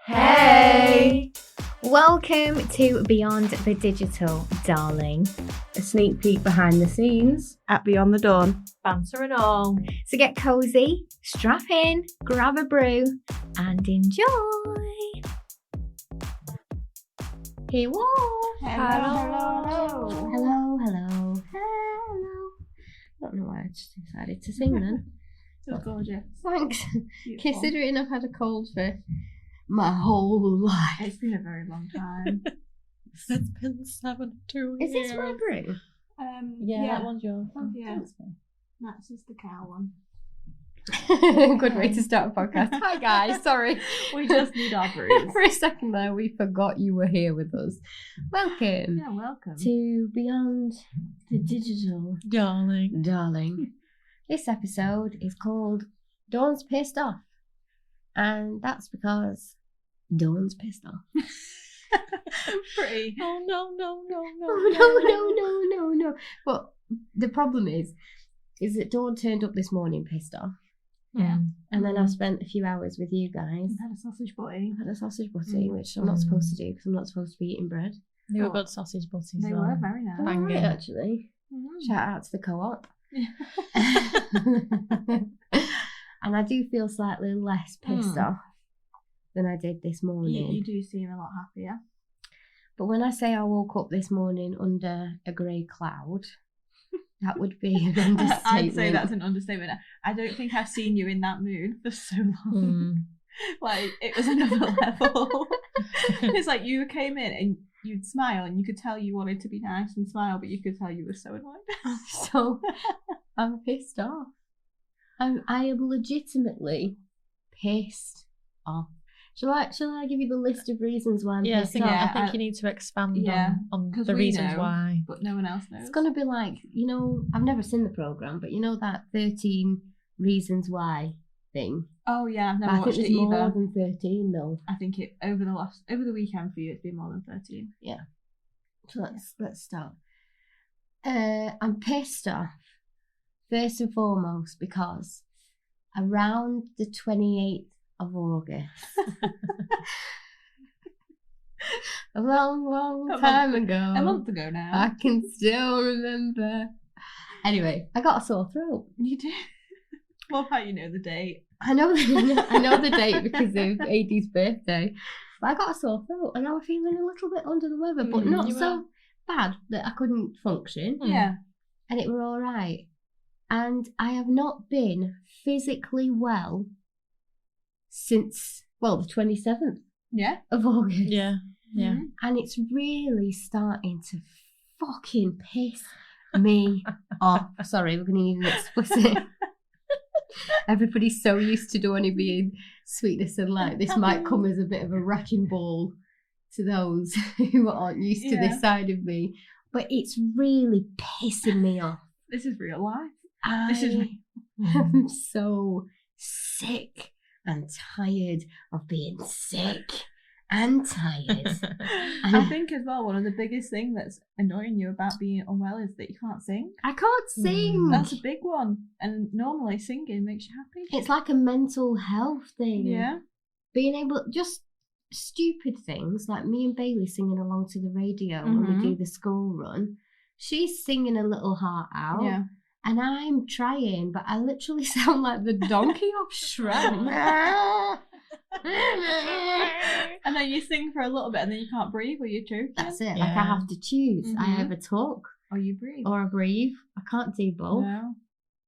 Hey! Welcome to Beyond the Digital, darling. A sneak peek behind the scenes at Beyond the Dawn. Banter and all. So get cozy, strap in, grab a brew, and enjoy. Here we are. Hello. Hello. I don't know why I just decided to sing then. So gorgeous. Thanks. Beautiful. Considering I've had a cold for my whole life. It's been a very long time. It's been 72 years. Is this my brew? Yeah, that one's yours. Oh, yeah. That's just the cow one. Good way to start a podcast. Hi guys, sorry. We just need our brews. For a second there, we forgot you were here with us. Welcome Yeah, welcome. to Beyond the Digital, Darling. This episode is called Dawn's Pissed Off. And that's because Dawn's pissed off. Pretty. Oh, no. No. But the problem is that Dawn turned up this morning pissed off. Yeah. And then I've spent a few hours with you guys. I've had a sausage butty. I've had a sausage butty, which I'm not supposed to do because I'm not supposed to be eating bread. They were good sausage butties. They were very nice. Banging. Right, actually. Mm-hmm. Shout out to the co-op. And I do feel slightly less pissed off than I did this morning. You do seem a lot happier. But when I say I woke up this morning under a grey cloud, that would be an understatement. I'd say that's an understatement. I don't think I've seen you in that mood for so long. Like, it was another level. It's like you came in and you'd smile and you could tell you wanted to be nice and smile, but you could tell you were so annoyed. So I'm pissed off. I am legitimately pissed off. Shall I give you the list of reasons why I'm pissed off? I think you need to expand on the we reasons know, why. But no one else knows. It's going to be like, I've never seen the programme, but that 13 Reasons Why thing? Oh yeah, I've But never I watched think it there's either. more than 13 though. I think it over the weekend for you it's been more than 13. Yeah. So let's start. I'm pissed off first and foremost because around the 28th of August, a long time ago, A month ago now. I can still remember. Anyway, I got a sore throat. You did. Well, how you know the date? I know the date because of AD's birthday. But I got a sore throat and I was feeling a little bit under the weather, but not so bad that I couldn't function. Yeah. And it were all right. And I have not been physically well since, the 27th Yeah. of August. Yeah. Mm-hmm. And it's really starting to fucking piss me off. Sorry, we're going to need an explicit. Everybody's so used to Dawney being sweetness and light. This might come as a bit of a wrecking ball to those who aren't used to this side of me. But it's really pissing me off. This is real life. I'm so sick and tired of being sick and tired. I think as well, one of the biggest things that's annoying you about being unwell is that you can't sing. I can't sing. That's a big one. And normally singing makes you happy. It's like a mental health thing. Yeah. Being able, just stupid things like me and Bailey singing along to the radio when we do the school run. She's singing a little heart out. Yeah. And I'm trying, but I literally sound like the donkey of Shrek. And then you sing for a little bit and then you can't breathe or you're choking. That's it. Yeah. Like I have to choose. I either talk Or you breathe. or I breathe. I can't do both. No.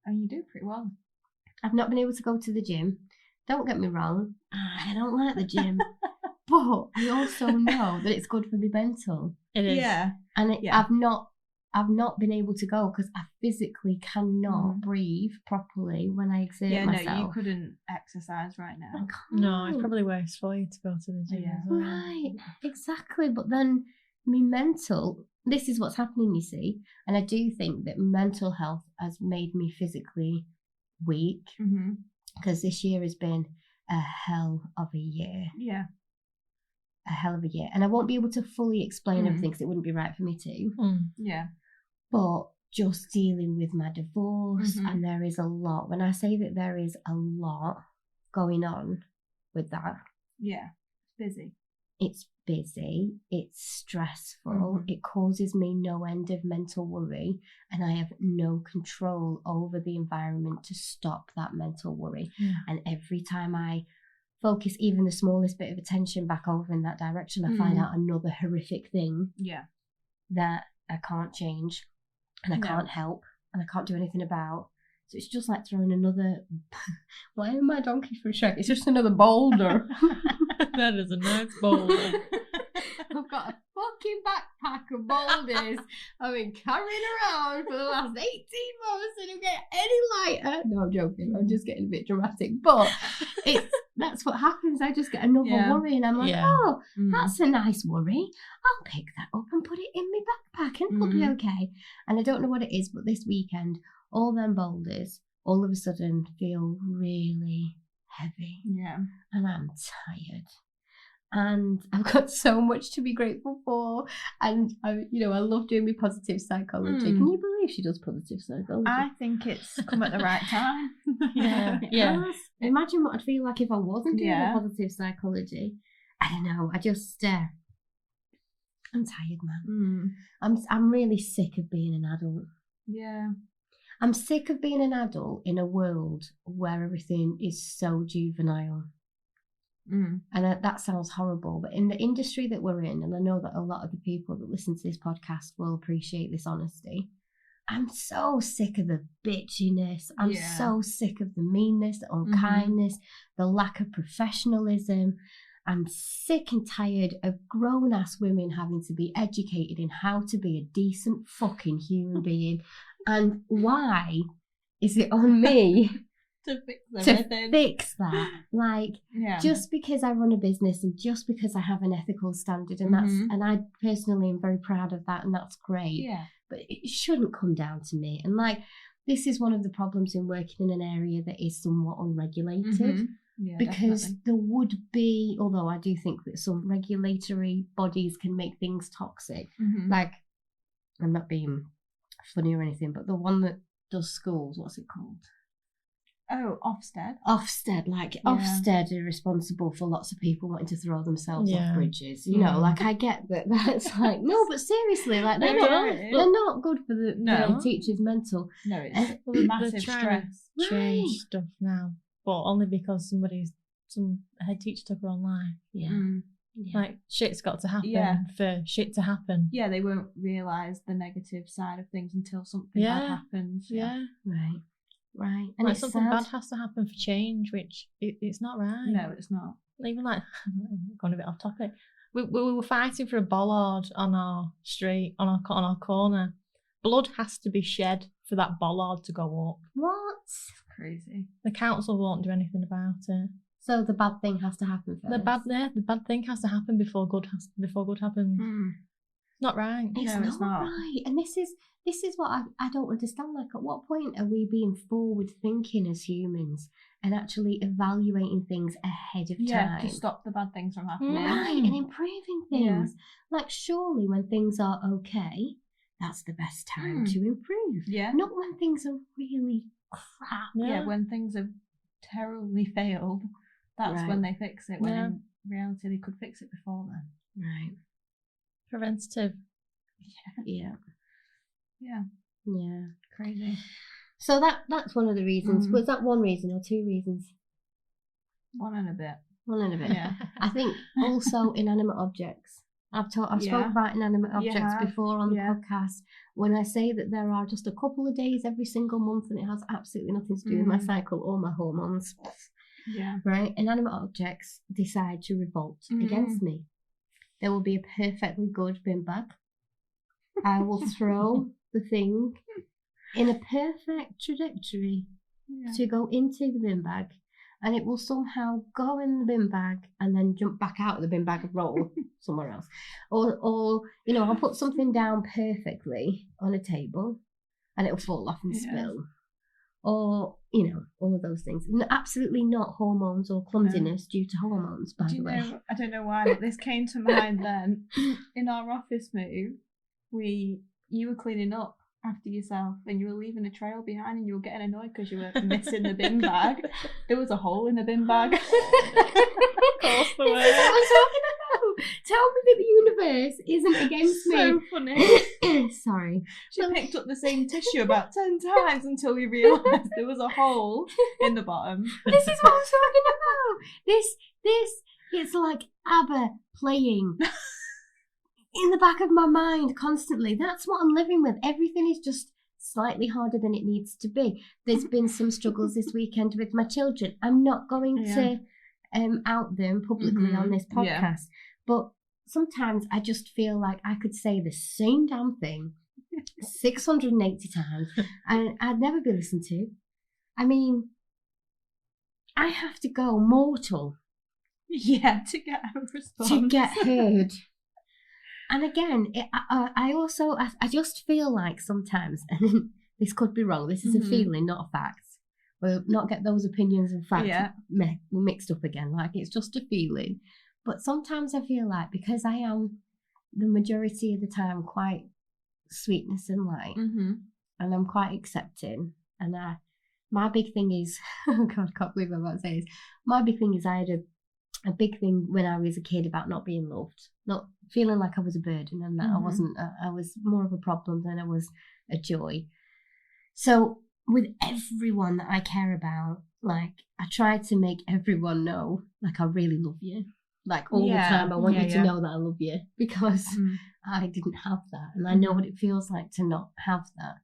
And you do pretty well. I've not been able to go to the gym. Don't get me wrong. I don't like the gym. But I also know that it's good for my mental. It is. Yeah. And I've not been able to go because I physically cannot breathe properly when I exert myself. No, you couldn't exercise right I now. can't. No, it's probably worse for you to go to the gym. Yeah. as well. Right, exactly. But then my mental, this is what's happening, you see. And I do think that mental health has made me physically weak because this year has been a hell of a year. Yeah. A hell of a year. And I won't be able to fully explain everything because it wouldn't be right for me to. Yeah. But just dealing with my divorce, and there is a lot. When I say that there is a lot going on with that, it's busy, it's stressful, it causes me no end of mental worry, and I have no control over the environment to stop that mental worry. And every time I focus even the smallest bit of attention back over in that direction, I find out another horrific thing that I can't change, and I can't help, and I can't do anything about. So it's just like throwing another... Why am I donkey for Shrek? It's just another boulder. That is a nice boulder. I've got a fucking backpack of boulders I've been carrying around for the last 18 months, and don't get any lighter. No, I'm joking. I'm just getting a bit dramatic. But that's what happens. I just get another worry, and I'm like, oh, that's a nice worry. I'll pick that up and put it in my backpack, and it'll be okay. And I don't know what it is, but this weekend, all them boulders all of a sudden feel really heavy. Yeah. And I'm tired. And I've got so much to be grateful for. And I love doing my positive psychology. Can you believe she does positive psychology? I think it's come at the right time. Yeah. Imagine what I'd feel like if I wasn't doing my positive psychology. I don't know. I just I'm tired, man. I'm really sick of being an adult. Yeah. I'm sick of being an adult in a world where everything is so juvenile. And that sounds horrible, but in the industry that we're in, and I know that a lot of the people that listen to this podcast will appreciate this honesty, I'm so sick of the bitchiness. I'm so sick of the meanness, the unkindness, the lack of professionalism. I'm sick and tired of grown-ass women having to be educated in how to be a decent fucking human being. And why is it on me to fix that? Like, just because I run a business and just because I have an ethical standard, and and I personally am very proud of that, and that's great. Yeah. But it shouldn't come down to me. And like, this is one of the problems in working in an area that is somewhat unregulated. Yeah, because definitely. There would be, although I do think that some regulatory bodies can make things toxic. Like, I'm not being funny or anything, but the one that does schools, what's it called? Oh, Ofsted. Ofsted are responsible for lots of people wanting to throw themselves off bridges. You know, like, I get that. That's like, no, but seriously, like, they're not good for the teachers' mental. No, it's massive stress. Change stuff now, but only because some head teacher took her online. Like, shit's got to happen for shit to happen. Yeah, they won't realise the negative side of things until something bad happens. Yeah. Right. And like, it's something sad. bad has to happen for change, which it's not right. No, it's not. Even like, going a bit off topic, we were fighting for a bollard on our street, on our corner. Blood has to be shed for that bollard to go up. What? Crazy. The council won't do anything about it. So the bad thing has to happen first. The bad thing has to happen before good happens. It's not right. It's not right. And this is what I don't understand. Like, at what point are we being forward thinking as humans and actually evaluating things ahead of time? To stop the bad things from happening. Right, and improving things. Like, surely when things are okay, that's the best time to improve. Yeah. Not when things are really crap. Yeah, when things have terribly failed, that's when they fix it. When in reality they could fix it before then. Right. Preventative. Yeah. Crazy. So that's one of the reasons. Was that one reason or two reasons? One and a bit. Yeah. I think also inanimate objects. I've spoke about inanimate objects before on the podcast. When I say that there are just a couple of days every single month, and it has absolutely nothing to do with my cycle or my hormones. Yeah. Right? Inanimate objects decide to revolt against me. There will be a perfectly good bin bag. I will throw the thing in a perfect trajectory to go into the bin bag, and it will somehow go in the bin bag and then jump back out of the bin bag and roll somewhere else. Or I'll put something down perfectly on a table and it'll fall off and spill. Or, all of those things. absolutely not hormones or clumsiness due to hormones, by the way. I don't know why, but this came to mind then. In our office move, you were cleaning up after yourself and you were leaving a trail behind and you were getting annoyed because you were missing the bin bag. There was a hole in the bin bag. Of course there This is what I'm talking about. Tell me that the universe isn't against me. So funny. Sorry. She picked up the same tissue about 10 times until we realised there was a hole in the bottom. This is what I'm talking about. This, it's like ABBA playing in the back of my mind constantly. That's what I'm living with. Everything is just slightly harder than it needs to be. There's been some struggles this weekend with my children. I'm not going to out them publicly on this podcast, but sometimes I just feel like I could say the same damn thing 680 times and I'd never be listened to. I mean, I have to go mortal to get a response. to get heard. And again, I just feel like sometimes, and this could be wrong, this is a feeling, not a fact. We'll not get those opinions and facts mixed up again. Like, it's just a feeling. But sometimes I feel like, because I am the majority of the time quite sweetness and light, and I'm quite accepting, and my big thing is, oh God, I can't believe I'm about to say this. My big thing is I had a big thing when I was a kid about not being loved, not feeling like I was a burden, and that I wasn't. I was more of a problem than I was a joy. So with everyone that I care about, like, I try to make everyone know, like, I really love you. Like, all the time, I want you to know that I love you, because I didn't have that, and I know what it feels like to not have that.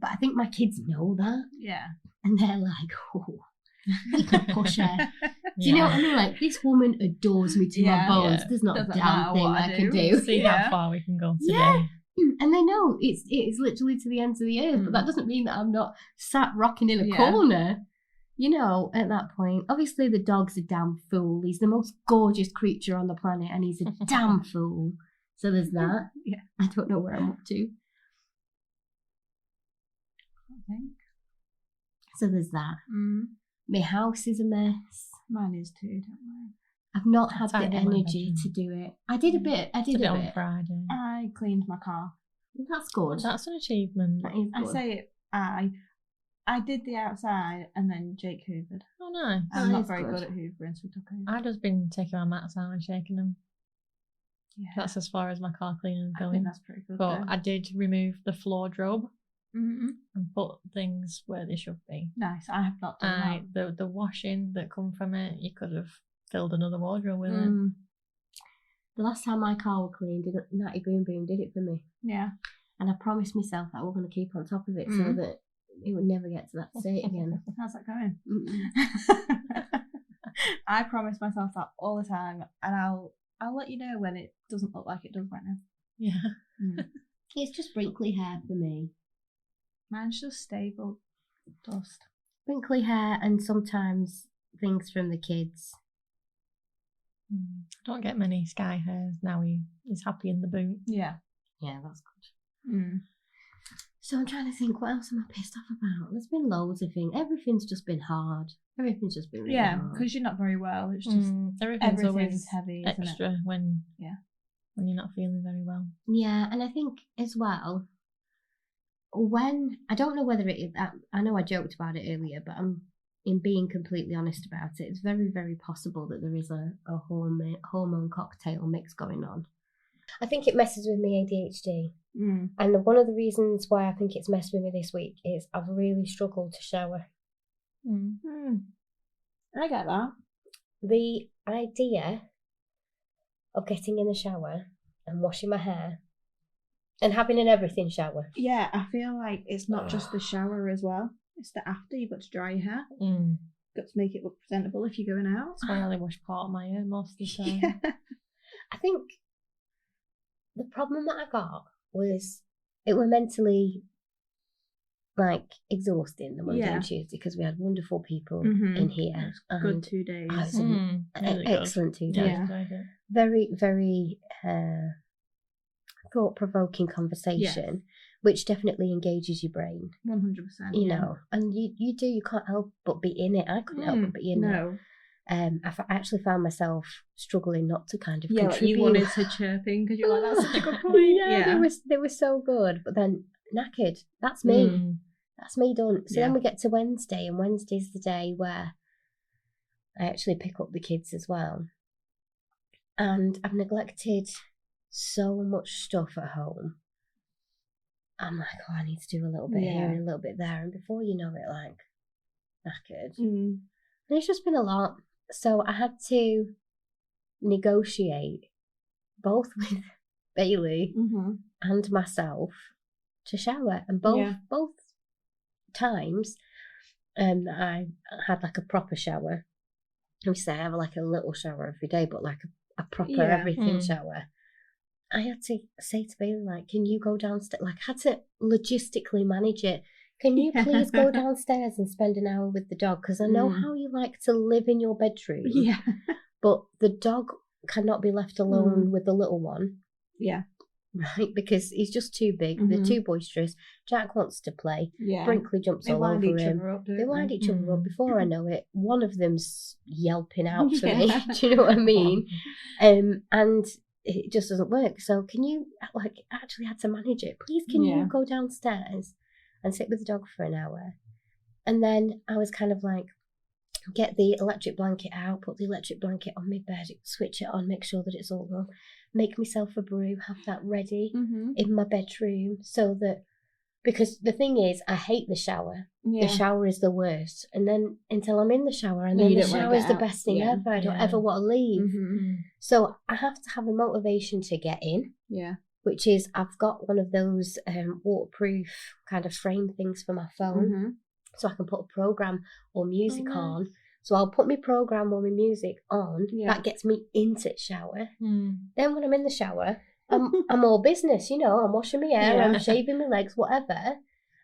But I think my kids know that. Yeah. And they're like, oh, you can push her. Do you know what I mean? Like, this woman adores me to my bones. There's not Doesn't a damn thing I can do. See how far we can go today. Yeah. And they know it's literally to the ends of the earth, but that doesn't mean that I'm not sat rocking in a corner. You know, at that point, obviously the dog's a damn fool. He's the most gorgeous creature on the planet, and he's a damn fool. So there's that. Yeah. I don't know where I'm up to. I think. So there's that. My house is a mess. Mine is too, don't worry. I've not had the energy to do it. I did a bit. I did a bit on Friday. I cleaned my car. That's good. That's an achievement. That is good. I say I did the outside and then Jake hoovered. Oh, nice. I'm not very good at hoovering, so we took over. I've just been taking my mats out and shaking them. Yeah. That's as far as my car cleaning is going. I think that's pretty good. But I did remove the floor drobe and put things where they should be. Nice. I have not done that. The washing that come from it, you could have filled another wardrobe with it. The last time my car was cleaned, Natty Boom Boom did it for me. Yeah. And I promised myself that I was going to keep on top of it so that it would never get to that state again. How's that going? I promise myself that all the time, and I'll let you know when it doesn't look like it does right now. Yeah. It's just wrinkly hair for me. Mine's just stable dust. Wrinkly hair and sometimes things from the kids. I don't get many Sky hairs now. He's happy in the boot. Yeah. Yeah, that's good. So I'm trying to think, what else am I pissed off about? There's been loads of things. Everything's just been hard. Everything's just been really hard. Because you're not very well. It's just everything's always heavy, extra isn't it? when you're not feeling very well. Yeah, and I think as well, when I don't know whether it is, I know I joked about it earlier, but I'm in being completely honest about it. It's very, very possible that there is a hormone cocktail mix going on. I think it messes with my ADHD. And one of the reasons why I think it's messed with me this week is I've really struggled to shower. I get that. The idea of getting in the shower and washing my hair and having an everything shower. Yeah, I feel like it's not just the shower as well. It's the after. You've got to dry your hair. Got to make it look presentable if you're going out. That's why I only wash part of my hair most of the time. Yeah. I think the problem that I got was it were mentally like exhausting the Monday and Tuesday because we had wonderful people in here. Good 2 days. Really excellent 2 days. Yeah. Very, very thought-provoking conversation, which definitely engages your brain. 100%. You know, and you can't help but be in it. I couldn't help but be in it. I actually found myself struggling not to kind of contribute. Like you wanted to chirp in because you're like, that's such a good point. They were so good. But then knackered. That's me. Mm. That's me done. So Yeah. then we get to Wednesday, and Wednesday's the day where I actually pick up the kids as well. And I've neglected so much stuff at home. I'm like, oh, I need to do a little bit here and a little bit there. And before you know it, like, knackered. And it's just been a lot. So I had to negotiate both with Bailey and myself to shower. And both times I had like a proper shower. Obviously, I have like a little shower every day, but like a proper everything shower. I had to say to Bailey, like, can you go downstairs? Like, I had to logistically manage it. Can you please go downstairs and spend an hour with the dog? Because I know how you like to live in your bedroom. Yeah. But the dog cannot be left alone with the little one. Yeah. Right? Because he's just too big. They're too boisterous. Jack wants to play. Yeah. Brinkley jumps all over him. They wind each other up. Before I know it, one of them's yelping out for me. Do you know what I mean? And it just doesn't work. So can you, like, actually had to manage it? Please, can you go downstairs and sit with the dog for an hour? And then I was kind of like, get the electric blanket out, put the electric blanket on my bed, switch it on, make sure that it's all on, make myself a brew, have that ready in my bedroom, so that, because the thing is, I hate the shower. The shower is the worst. And then until I'm in the shower, and then the shower is the best thing ever. I don't ever want to leave. So I have to have a motivation to get in. Yeah. Which is, I've got one of those waterproof kind of frame things for my phone. So I can put a program or music on. So I'll put my program or my music on. That gets me into the shower. Then when I'm in the shower, I'm all business, you know. I'm washing my hair, I'm shaving my legs, whatever,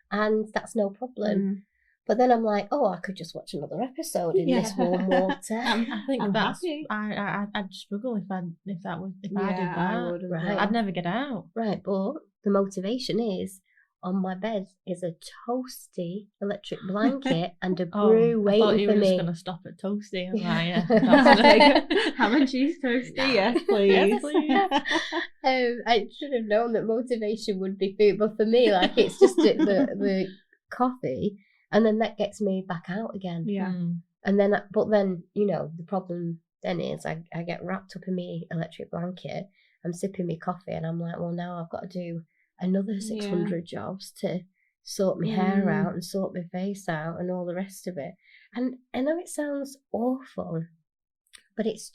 and that's no problem. But then I'm like, oh, I could just watch another episode in this warm water. I think that's I'd struggle if I did that. Right. I'd never get out. Right, but the motivation is, on my bed is a toasty electric blanket and a brew waiting for me. I thought you were just going to stop at toasty. I'm like, yeah. Ham and cheese toasty, yes, please. Yes, please. I should have known that motivation would be food, but for me, like, it's just the coffee, and then that gets me back out again. Yeah. And then, but then, you know, the problem then is I get wrapped up in my electric blanket, I'm sipping my coffee, and I'm like, well, now I've got to do another 600 jobs to sort my hair out and sort my face out and all the rest of it. And I know it sounds awful, but it's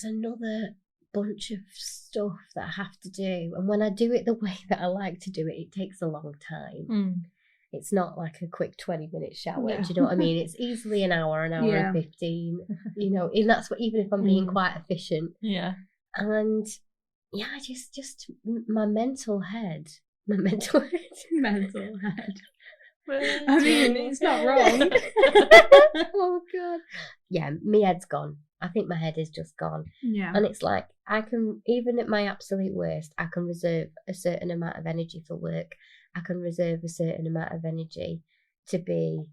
another bunch of stuff that I have to do. And when I do it the way that I like to do it, it takes a long time. It's not like a quick 20-minute shower. Do you know what I mean? It's easily an hour and 15, you know, and that's what, even if I'm being quite efficient. Yeah. And yeah, just my mental head. I mean, it's not wrong. Oh God. Yeah, my head's gone. I think my head is just gone. Yeah. And it's like, I can, even at my absolute worst, I can reserve a certain amount of energy for work. I can reserve a certain amount of energy to be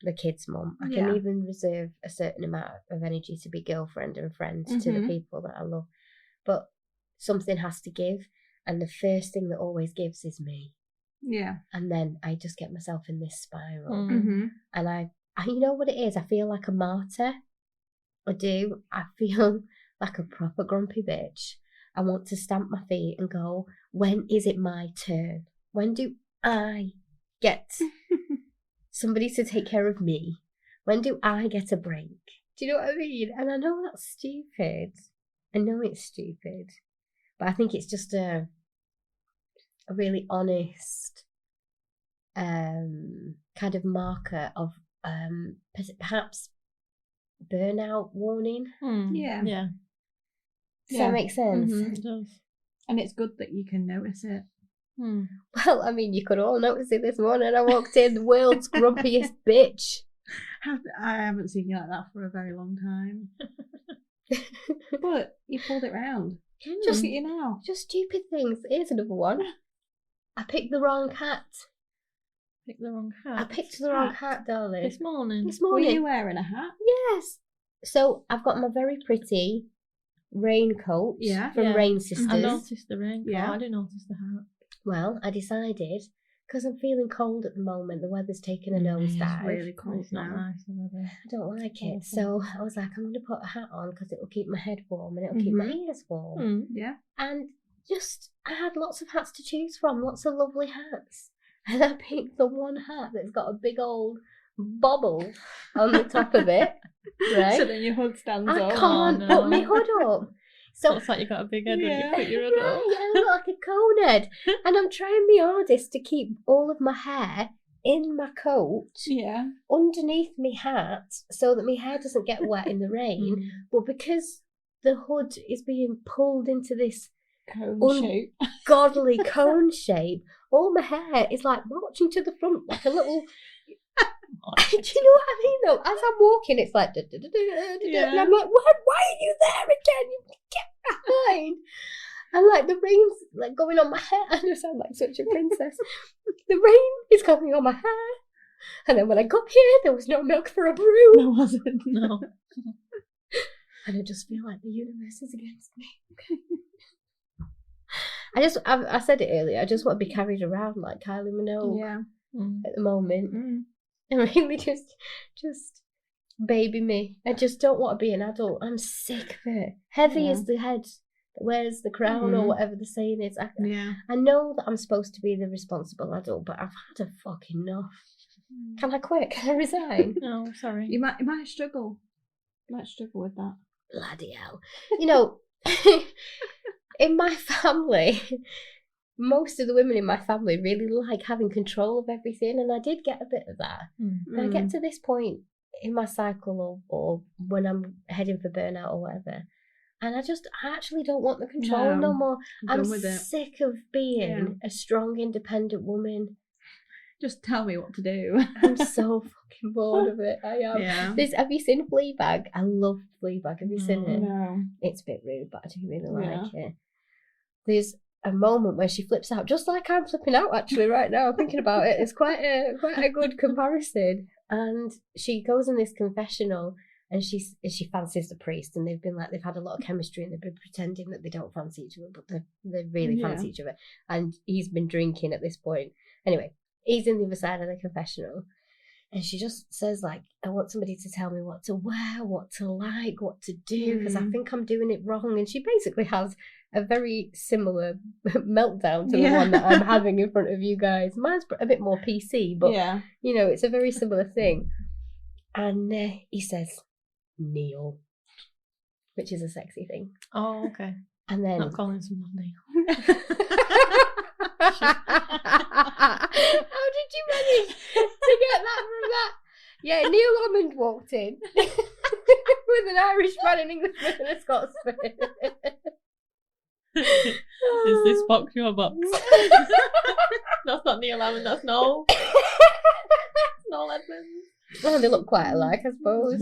the kid's mum. I can even reserve a certain amount of energy to be girlfriend and friend to the people that I love. But something has to give, and the first thing that always gives is me. Yeah. And then I just get myself in this spiral. And I you know what it is? I feel like a martyr. I do. I feel like a proper grumpy bitch. I want to stamp my feet and go, when is it my turn? When do I get somebody to take care of me? When do I get a break? Do you know what I mean? And I know that's stupid. I know it's stupid. But I think it's just a really honest kind of marker of perhaps burnout warning. Yeah. Does that make sense? It does. And it's good that you can notice it. Well, I mean, you could all notice it this morning. I walked in, the world's grumpiest bitch. I haven't seen you like that for a very long time. But you pulled it round. Just at you now. Just stupid things. Here's another one. I picked the wrong hat. Picked the wrong hat? I picked the wrong hat, darling. This morning? Were you wearing a hat? Yes. So I've got my very pretty raincoat from Rain Sisters. I noticed the raincoat. I didn't notice the hat. Well, I decided, because I'm feeling cold at the moment, the weather's taken a nosedive. It's really cold It's not now. nice. I don't like it. Awful. So I was like, I'm going to put a hat on because it'll keep my head warm and it'll keep my ears warm. Yeah. And I had lots of hats to choose from, lots of lovely hats. And I picked the one hat that's got a big old bobble on the top of it, right? So then your hood stands I up. can't put my hood up. So Looks like you got a big head when Yeah. you put your hood up. right, I look like a cone head. And I'm trying my hardest to keep all of my hair in my coat Yeah. underneath my hat so that my hair doesn't get wet in the rain. But because the hood is being pulled into this Cone shape. godly cone shape, all my hair is like marching to the front like a little. Do you know what I mean though? As I'm walking, it's like Yeah. and I'm like, why are you there again? You get behind. And like the rain's like going on my hair. I just sound like such a princess. The rain is going on my hair. And then when I got here, there was no milk for a brew. No, wasn't. No. And I just feel like the universe is against me. I said it earlier, I just want to be carried around like Kylie Minogue Yeah. at the moment. Mm. And really just baby me. I just don't want to be an adult. I'm sick of it. Heavy Yeah. is the head that wears the crown or whatever the saying is. Yeah. I know that I'm supposed to be the responsible adult, but I've had a fucking enough. Can I quit? Can I resign? No, sorry. You might struggle. You might struggle with that. Bloody hell. You know, in my family, most of the women in my family really like having control of everything, and I did get a bit of that. When I get to this point in my cycle or when I'm heading for burnout or whatever, and I actually don't want the control no more. I'm done with it. sick of being a strong, independent woman. Just tell me what to do. I'm so fucking bored of it. I am. Yeah. Have you seen Fleabag? I love Fleabag. Have you seen it? No. It's a bit rude, but I do really Yeah. like it. There's a moment where she flips out, just like I'm flipping out actually right now. Thinking about it, it's quite a good comparison. And she goes in this confessional, and she fancies the priest, and they've had a lot of chemistry, and they've been pretending that they don't fancy each other, but they really fancy each other. And he's been drinking at this point. Anyway, he's in the other side of the confessional. And she just says, like, I want somebody to tell me what to wear, what to like, what to do, because I think I'm doing it wrong. And she basically has a very similar meltdown to the one that I'm having in front of you guys. Mine's a bit more PC, but, you know, it's a very similar thing. And he says, kneel, which is a sexy thing. Oh, okay. And then... Not calling someone Neil. How did you manage to get that from that? Yeah, Neil Hammond walked in with an Irish man, an Englishman, and a Scotsman. Is this box your box? That's not Neil Hammond, that's Noel. Noel Edmonds. Well, they look quite alike, I suppose.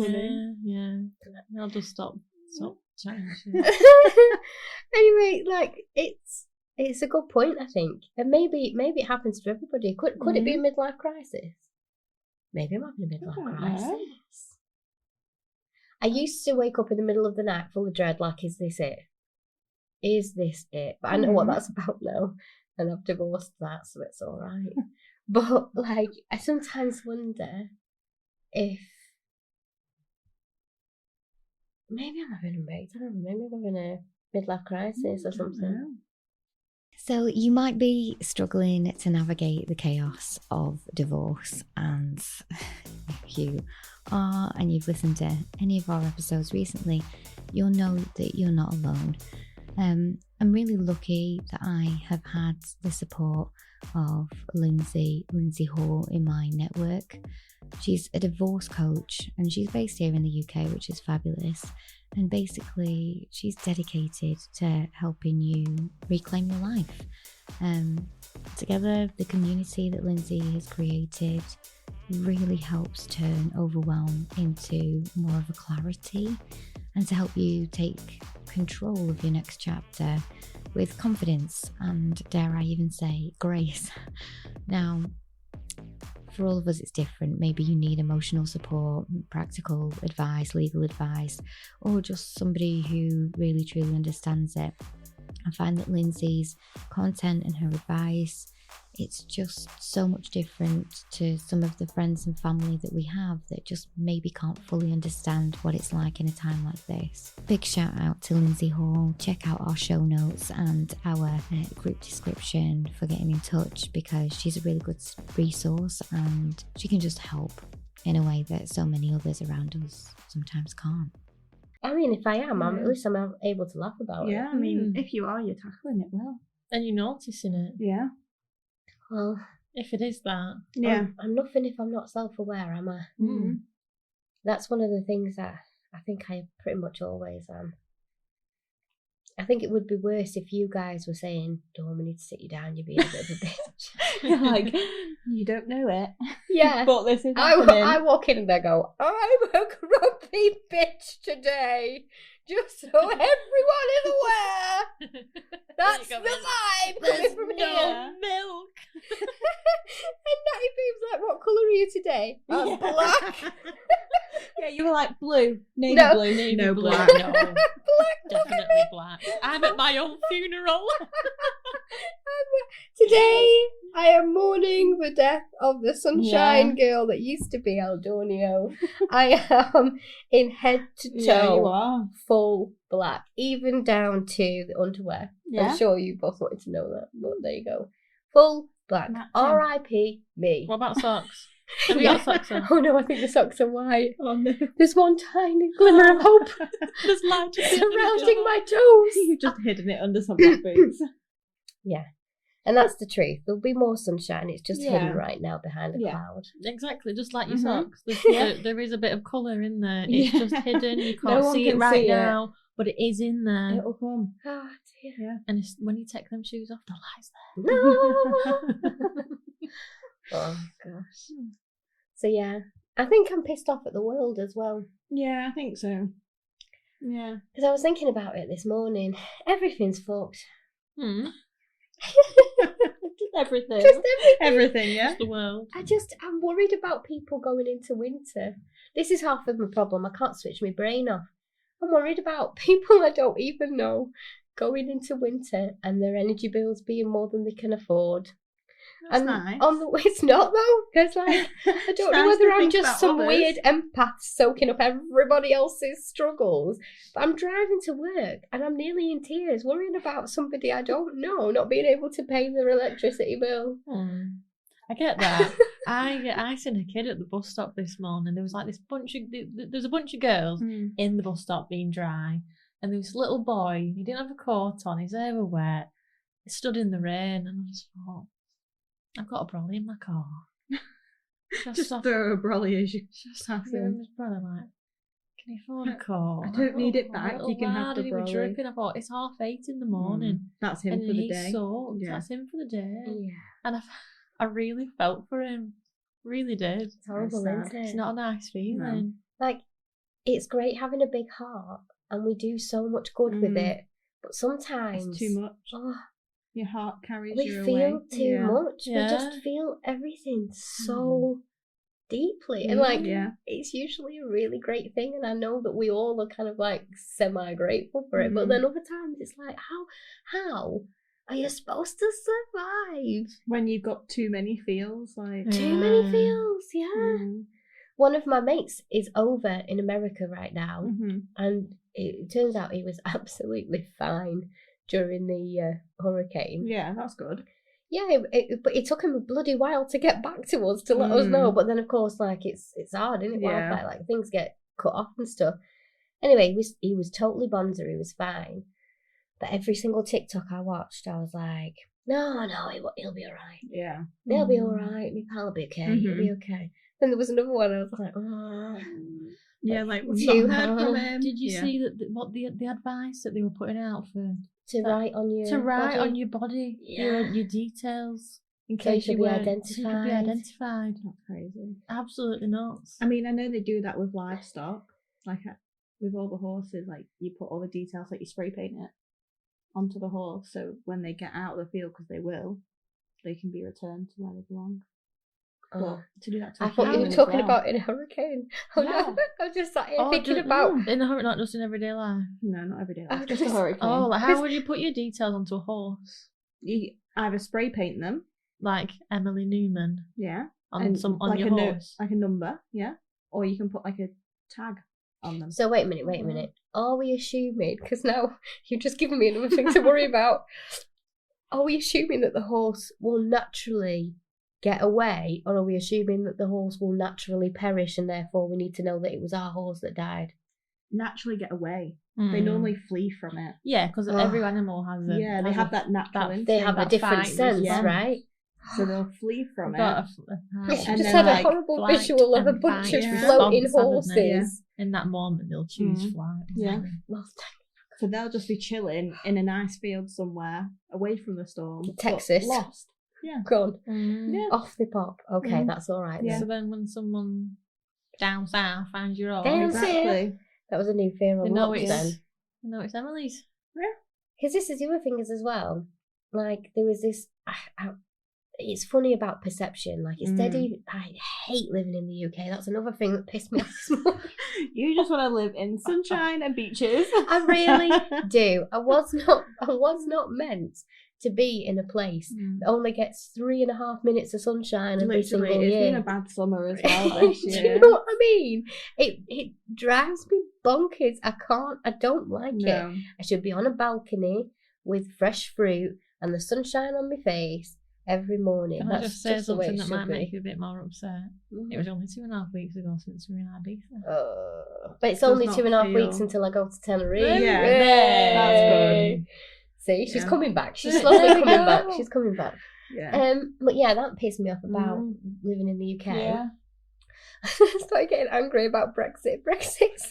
Yeah. I'll just stop chatting. Anyway, like it's a good point, I think, and maybe it happens to everybody. Could it be a midlife crisis? Maybe I'm having a midlife crisis. I used to wake up in the middle of the night full of dread, like, is this it? Is this it? But I know what that's about now, and I've divorced that, so it's all right. But like, I sometimes wonder if maybe I'm having a breakdown. Maybe I'm having a midlife crisis or something. So you might be struggling to navigate the chaos of divorce, and if you are and you've listened to any of our episodes recently, you'll know that you're not alone. I'm really lucky that I have had the support of Lindsay Hall in my network. She's a divorce coach and she's based here in the UK, which is fabulous. And basically, she's dedicated to helping you reclaim your life. Together, the community that Lindsay has created really helps turn overwhelm into more of a clarity, and to help you take control of your next chapter with confidence and, dare I even say, grace. Now, for all of us, it's different. Maybe you need emotional support, practical advice, legal advice, or just somebody who really truly understands it. I find that Lindsay's content and her advice, it's just so much different to some of the friends and family that we have that just maybe can't fully understand what it's like in a time like this. Big shout out to Lindsay Hall. Check out our show notes and our group description for getting in touch, because she's a really good resource and she can just help in a way that so many others around us sometimes can't. I mean, if I am, at least I'm able to laugh about it. Yeah, I mean, if you are, you're tackling it well. And you're noticing it. Yeah. Well, If it is that. Yeah. I'm nothing if I'm not self-aware, am I? Mm. That's one of the things that I think I pretty much always am. I think it would be worse if you guys were saying, Dawn, we need to sit you down, you're being a bit of a bitch. You're like, you don't know it. Yeah. But this is happening. I walk in and I go, I'm a grumpy bitch today. Just so everyone is aware. That's the vibe coming from here. milk. And Natty Beam's like, what colour are you today? I'm black. Yeah, you were like blue. Navy No. blue. Navy no blue. black. No. Black. Definitely black. I'm at my own funeral. Today, I am mourning the death of the sunshine girl that used to be Aldonio. I am in head to toe, Yeah, you are. full black, even down to the underwear. Yeah. I'm sure you both wanted to know that, but there you go. Full black. Matching. R.I.P. me. What about socks? Have you got socks on? Oh no, I think the socks are white. Oh no. There's one tiny glimmer of hope There's light surrounding my toes. You've just hidden it under some black boots. Yeah. And that's the truth. There'll be more sunshine. It's just Yeah. hidden right now behind a cloud. Exactly, just like your Mhm. socks. Yeah. There is a bit of colour in there. It's just hidden. You No can't one see it can right see it. now, but it is in there. It'll come. Oh dear. Yeah. And it's, when you take them shoes off, the light's No. Oh gosh. So yeah, I think I'm pissed off at the world as well. Yeah, I think so. Yeah. Because I was thinking about it this morning. Everything's fucked. there. Just everything. Just everything. Everything, yeah? It's the world. I'm worried about people going into winter. This is half of my problem. I can't switch my brain off. I'm worried about people I don't even know going into winter and their energy bills being more than they can afford. That's And nice. it's not though, because like I don't know Nice whether to I'm think just about some others. weird empath soaking up everybody else's struggles. But I'm driving to work and I'm nearly in tears, worrying about somebody I don't know not being able to pay their electricity bill. I get that. I seen a kid at the bus stop this morning. There was like this there's a bunch of girls in the bus stop being dry, and there was this little boy. He didn't have a coat on. His hair was wet. He stood in the rain, and I just thought, I've got a brolly in my car. Just throw a brolly as you Just pass asking him. his brother, like, can you afford a coat? I don't need it My back, little you can have lad, the and he was brolly. dripping. I thought, it's 8:30 in the morning. That's him and for the he's day. soaked. Yeah. That's him for the day. Yeah, And I really felt for him. Really did. it's horrible, sad. isn't it? It's not a nice feeling. Like, it's great having a big heart and we do so much good with it, but sometimes It's too much. oh, Your heart carries we you feel away. too much. Yeah. We just feel everything so deeply, and like it's usually a really great thing. And I know that we all are kind of like semi grateful for it, but then other times it's like, how are you supposed to survive? When you've got too many feels, like Too many feels, yeah. Mm. One of my mates is over in America right now, and it turns out he was absolutely fine during the hurricane. Yeah, that's good. Yeah, but it took him a bloody while to get back to us to let us know. But then, of course, like it's hard, isn't it? Yeah. Wildfire, like things get cut off and stuff. Anyway, he was totally bonzer. He was fine. But every single TikTok I watched, I was like, no, he'll be all right. Yeah. He'll be all right. My pal will be okay. He'll be okay. Then there was another one. I was like, oh. Yeah, like we've Too not heard from hard. him. Did you see what the advice that they were putting out for To write on your write body. on your body your details in So you case could you be were so you could be identified. That's crazy. Absolutely nuts. I mean, I know they do that with livestock, like with all the horses. Like you put all the details, like you spray paint it onto the horse, so when they get out of the field, because they will, they can be returned to where they belong. But to do that to I a thought you human were as talking well. about in a hurricane. No. I was just sat here thinking about... In a hurricane, not just in everyday life. No, not every day. I was Just a just- hurricane. Oh, like how would you put your details onto a horse? You either spray paint them, Like Emily Newman yeah, on and on like your a note, horse. like a number, yeah, or you can put like a tag on them. So wait a minute. Are we assuming, because now you've just given me another thing to worry about, are we assuming that the horse will naturally get away, or are we assuming that the horse will naturally perish and therefore we need to know that it was our horse that died? Naturally get away. They normally flee from it. Yeah, because every animal has a... Yeah, they have that natural instinct. They have a that different fight sense, response. right? So they'll flee from it. I And just then, had a like, horrible flight visual of a and bunch fight of response, floating haven't they? horses. In that moment, they'll choose flight. Yeah. Well, So they'll just be chilling in a nice field somewhere, away from the storm. but Texas. Lost. Yeah. gone. Yeah. Off the pop. Okay, Mm. that's all right. Yeah. Then. So then when someone down south finds your horse, Down Exactly. That was a new fear they on know watch it's, then. they know it's Emily's. Because this is the other thing is as well. Like there was this. It's funny about perception. Like it's steady. I hate living in the UK. That's another thing that pissed me off this morning. You just want to live in sunshine and beaches. I really do. I was not meant to be in a place that only gets 3.5 minutes of sunshine every single Literally, it's year. been a bad summer as well this Do year. you know what I mean? It drives me bonkers. I don't like it. No. I should be on a balcony with fresh fruit and the sunshine on my face every morning. Can I That's just say the way something it that should might be. make you a bit more upset? It was only 2.5 weeks ago since we were in Ibiza. But it's Does only not 2.5 weeks feel- until I go to Tenerife. Yeah, Yay! that's good. See, she's Yeah. coming back. She's slowly There we coming go. back. She's coming back. Yeah. But yeah, that pissed me off about living in the UK. Yeah. I started getting angry about Brexit. Brexit's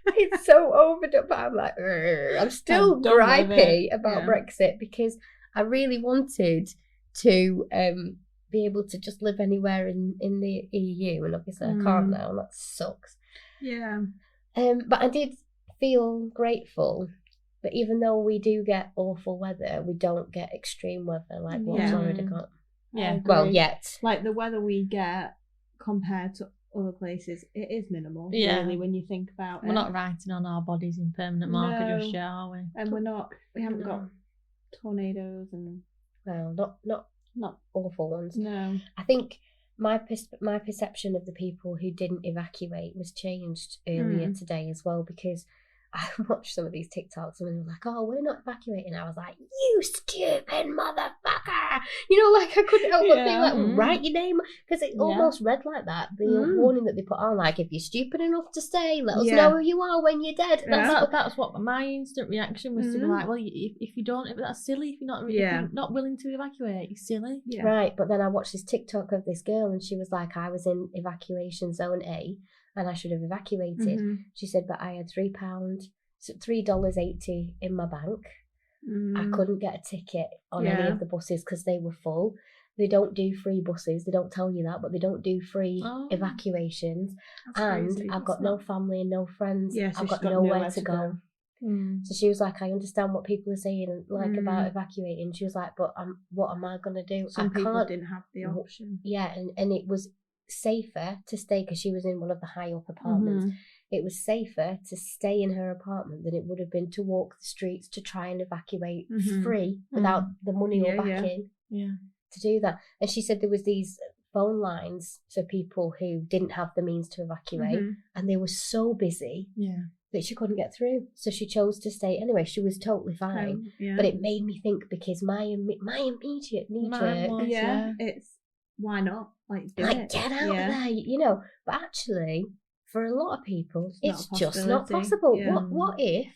it's so overdone. But I'm like, "Urgh." I'm still Don't live gripey it. about Yeah. Brexit because I really wanted to be able to just live anywhere in the EU, and obviously I can't now, and that sucks. Yeah. But I did feel grateful. But even though we do get awful weather, we don't get extreme weather like what Yeah. Florida got. Yeah. Well, yet. Like the weather we get compared to other places, it is minimal. Yeah. Really, when you think about it. We're not writing on our bodies in permanent marker just yet, are we? And we haven't got tornadoes and Well, not awful ones. no. I think my perception of the people who didn't evacuate was changed earlier today as well, because I watched some of these TikToks and they were like, "Oh, we're not evacuating." I was like, "You stupid motherfucker!" You know, like I couldn't help but being like, "Write your name," because it almost read like that. The warning that they put on, like, if you're stupid enough to stay, let us know who you are when you're dead. That's what my instant reaction was to be like, well, if you don't, that's silly. If you're not willing to evacuate, you're silly. Yeah. Right, but then I watched this TikTok of this girl and she was like, I was in evacuation zone A and I should have evacuated. She said, but I had $3.80 in my bank. I couldn't get a ticket on any of the buses because they were full. They don't do free buses. They don't tell you that, but they don't do free evacuations. And crazy. I've got no family and no friends. Yeah, so I've she's got nowhere to go. Mm. So she was like, I understand what people are saying, like about evacuating. She was like, but what am I going to do? Some people can't. didn't have the option. Yeah, and it was safer to stay because she was in one of the high up apartments. It was safer to stay in her apartment than it would have been to walk the streets to try and evacuate free without the money or backing to do that. And she said there was these phone lines for people who didn't have the means to evacuate, and they were so busy that she couldn't get through. So she chose to stay anyway. She was totally fine, but it made me think because my immediate knee jerk, it's why not? Like get out of there, you know. But actually, for a lot of people, it's just not possible. Yeah. What if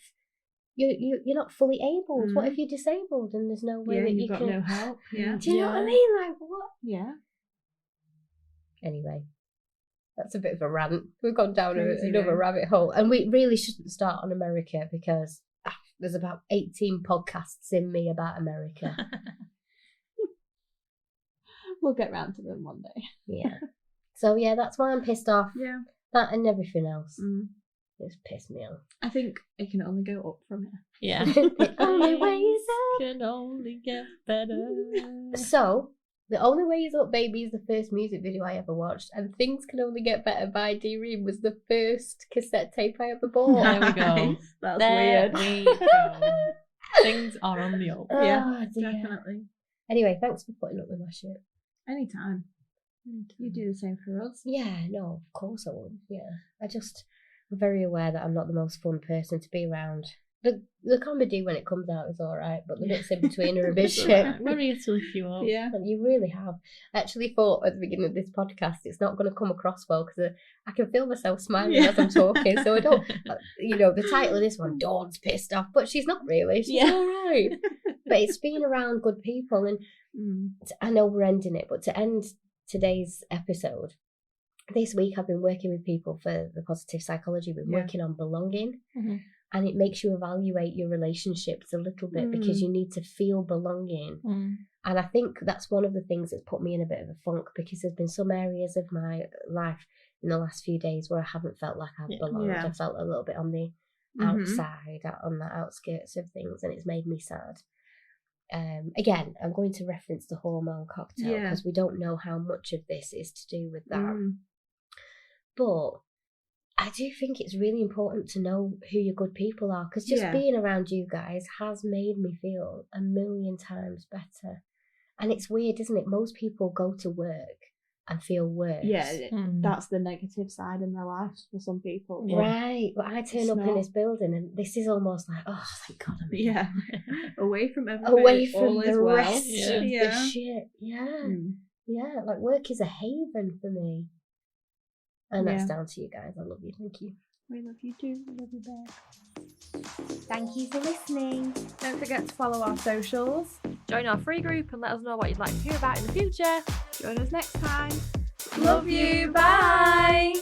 you're not fully able? What if you're disabled and there's no way that you you've got can? no help. Yeah. Do you know what I mean? Like what? Yeah. Anyway, that's a bit of a rant. We've gone down Crazy, another yeah. rabbit hole, and we really shouldn't start on America because there's about 18 podcasts in me about America. We'll get round to them one day. Yeah. So yeah, that's why I'm pissed off. Yeah. That and everything else. It's pissed me off. I think it can only go up from here. Yeah. The only way is up. Can only get better. So, The Only Way Is Up Baby is the first music video I ever watched, and Things Can Only Get Better by D-Ream was the first cassette tape I ever bought. There we go. That's There weird. we go. Things are on the up. Yeah, dear. definitely. Anyway, thanks for putting up with my shit. Anytime. You do the same for us. Yeah, no, of course I would. Yeah, I'm very aware that I'm not the most fun person to be around. The comedy when it comes out is alright, but the bits in between are a bit shit. We're here to lift you up. Yeah. And you really have. I actually thought at the beginning of this podcast it's not going to come across well because I can feel myself smiling as I'm talking, so I don't, the title of this one, Dawn's pissed off, but she's not really. She's alright. But it's being around good people, and I know we're ending it, but to end today's episode, this week I've been working with people for the positive psychology. We've been working on belonging. Mm-hmm. And it makes you evaluate your relationships a little bit because you need to feel belonging. And I think that's one of the things that's put me in a bit of a funk, because there's been some areas of my life in the last few days where I haven't felt like I've belonged. I felt a little bit on the outside, on the outskirts of things, and it's made me sad. Again, I'm going to reference the hormone cocktail because we don't know how much of this is to do with that. But I do think it's really important to know who your good people are, because just being around you guys has made me feel 1,000,000 times better. And it's weird, isn't it? Most people go to work and feel worse. Yeah, that's the negative side in their lives for some people. Right, but I turn up in this building and this is almost like, oh, thank God I'm here. Yeah, away from everybody. Away from the well. rest of the shit. Yeah, like work is a haven for me. And that's down to you guys. I love you. Thank you. We love you too. We love you back. Thank you for listening. Don't forget to follow our socials. Join our free group and let us know what you'd like to hear about in the future. Join us next time. Love you. Bye.